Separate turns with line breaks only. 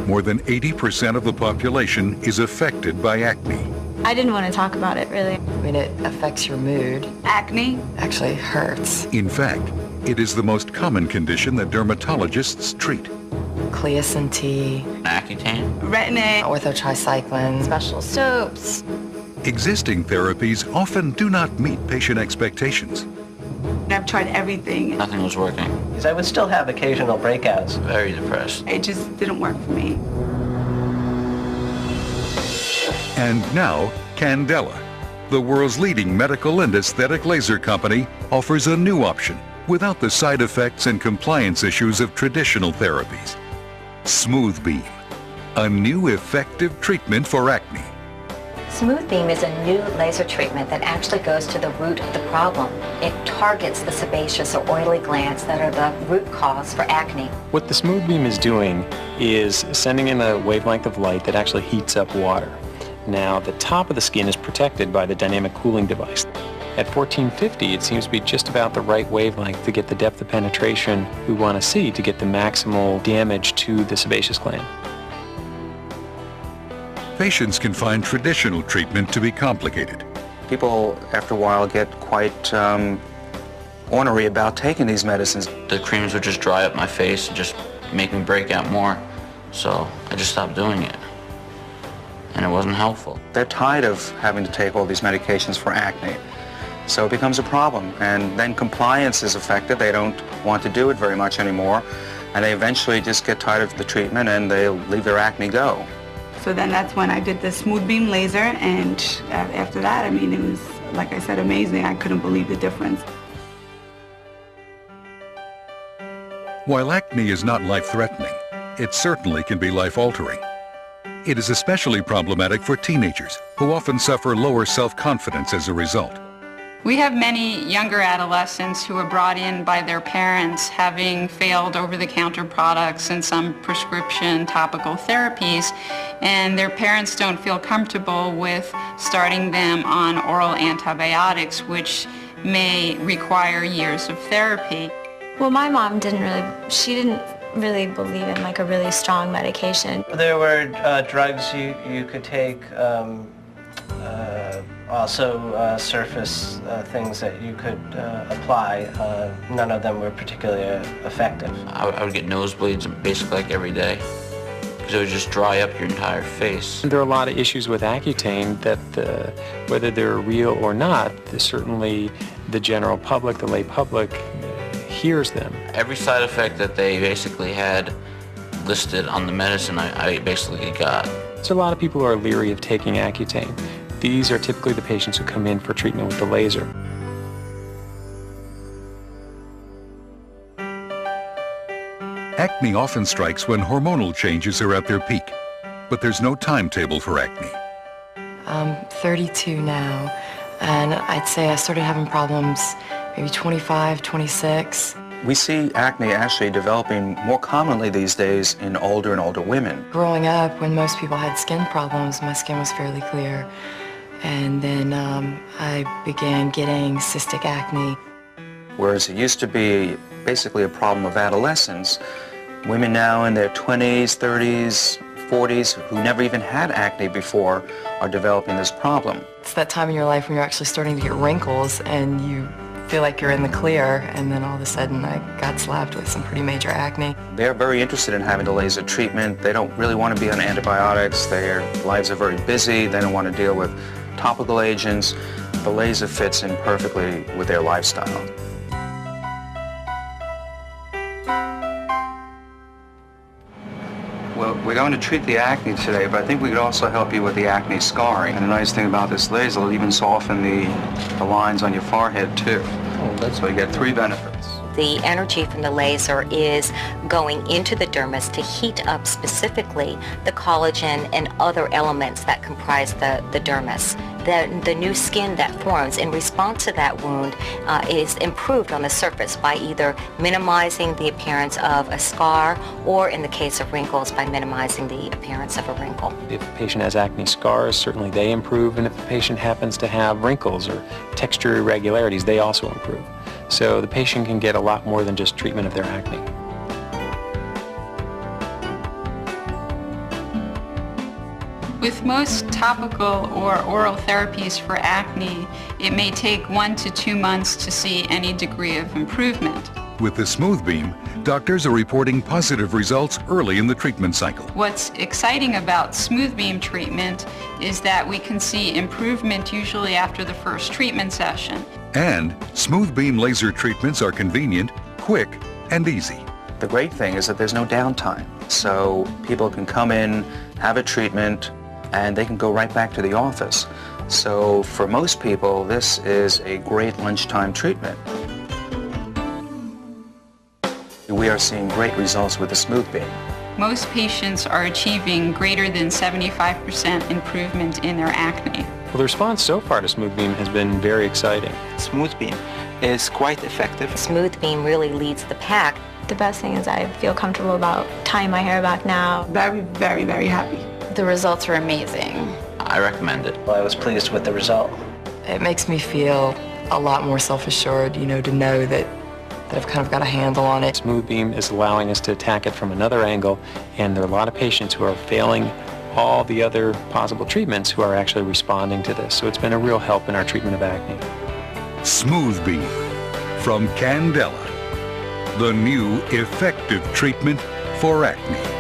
More than 80% of the population is affected by acne.
I didn't want to talk about it, really.
I mean, it affects your mood.
Acne
Actually hurts.
In fact, it is the most common condition that dermatologists treat.
Cleocin T,
Accutane,
Retin-A,
orthotricycline,
special soaps.
Existing therapies often do not meet patient expectations.
I've tried everything.
nothing was working.
Because I would still have occasional breakouts.
Very depressed.
It just didn't work for me.
And now, Candela, the world's leading medical and aesthetic laser company, offers a new option without the side effects and compliance issues of traditional therapies. Smoothbeam, a new effective treatment for acne.
Smoothbeam is a new laser treatment that actually goes to the root of the problem. It targets the sebaceous or oily glands that are the root cause for acne.
What the Smoothbeam is doing is sending in a wavelength of light that actually heats up water. Now, the top of the skin is protected by the dynamic cooling device. At 1450, it seems to be just about the right wavelength to get the depth of penetration we want to see to get the maximal damage to the sebaceous gland.
Patients can find traditional treatment to be complicated.
People, after a while, get quite ornery about taking these medicines.
The creams would just dry up my face and just make me break out more. So I just stopped doing it. And it wasn't helpful.
They're tired of having to take all these medications for acne. So it becomes a problem. And then compliance is affected. They don't want to do it very much anymore. And they eventually just get tired of the treatment and they'll leave their acne go.
So then that's when I did the Smoothbeam laser, and after that, I mean, it was, like I said, amazing. I couldn't believe the difference.
While acne is not life-threatening, it certainly can be life-altering. It is especially problematic for teenagers, who often suffer lower self-confidence as a result.
We have many younger adolescents who are brought in by their parents having failed over-the-counter products and some prescription topical therapies, and their parents don't feel comfortable with starting them on oral antibiotics, which may require years of therapy.
Well, my mom didn't really believe in like a really strong medication.
There were drugs you could take, also surface things that you could apply. None of them were particularly effective.
I would get nosebleeds basically like every day because it would just dry up your entire face.
There are a lot of issues with Accutane that, whether they're real or not, certainly the general public, the lay public, hears them.
Every side effect that they basically had listed on the medicine, I basically got.
So a lot of people are leery of taking Accutane. These are typically the patients who come in for treatment with the laser.
Acne often strikes when hormonal changes are at their peak, but there's no timetable for acne.
I'm 32 now, and I'd say I started having problems maybe 25, 26.
We see acne actually developing more commonly these days in older and older women.
Growing up, when most people had skin problems, my skin was fairly clear. And then I began getting cystic acne.
Whereas it used to be basically a problem of adolescence, women now in their 20s, 30s, 40s who never even had acne before are developing this problem.
It's that time in your life when you're actually starting to get wrinkles and you feel like you're in the clear, and then all of a sudden I got slapped with some pretty major acne.
They're very interested in having the laser treatment. They don't really want to be on antibiotics. Their lives are very busy. They don't want to deal with topical agents. The laser fits in perfectly with their lifestyle. Well, we're going to treat the acne today, but I think we could also help you with the acne scarring. And the nice thing about this laser, it'll even soften the lines on your forehead too. So you get 3 benefits.
The energy from the laser is going into the dermis to heat up specifically the collagen and other elements that comprise the dermis. The new skin that forms in response to that wound is improved on the surface by either minimizing the appearance of a scar or, in the case of wrinkles, by minimizing the appearance of a wrinkle.
If a patient has acne scars, certainly they improve, and if the patient happens to have wrinkles or texture irregularities, they also improve. So the patient can get a lot more than just treatment of their acne.
With most topical or oral therapies for acne, it may take 1 to 2 months to see any degree of improvement.
With the Smoothbeam, doctors are reporting positive results early in the treatment cycle.
What's exciting about Smoothbeam treatment is that we can see improvement usually after the first treatment session.
And Smoothbeam laser treatments are convenient, quick, and easy.
The great thing is that there's no downtime. So people can come in, have a treatment, and they can go right back to the office. So for most people, this is a great lunchtime treatment. We are seeing great results with the Smoothbeam.
Most patients are achieving greater than 75% improvement in their acne.
Well, the response so far to Smoothbeam has been very exciting.
Smoothbeam is quite effective.
Smoothbeam really leads the pack.
The best thing is I feel comfortable about tying my hair back now.
Very, very, very happy.
The results are amazing.
I recommend it.
Well, I was pleased with the result.
It makes me feel a lot more self-assured, you know, to know that I've kind of got a handle on it.
Smoothbeam is allowing us to attack it from another angle, and there are a lot of patients who are failing all the other possible treatments who are actually responding to this. So it's been a real help in our treatment of acne.
Smoothbeam from Candela, the new effective treatment for acne.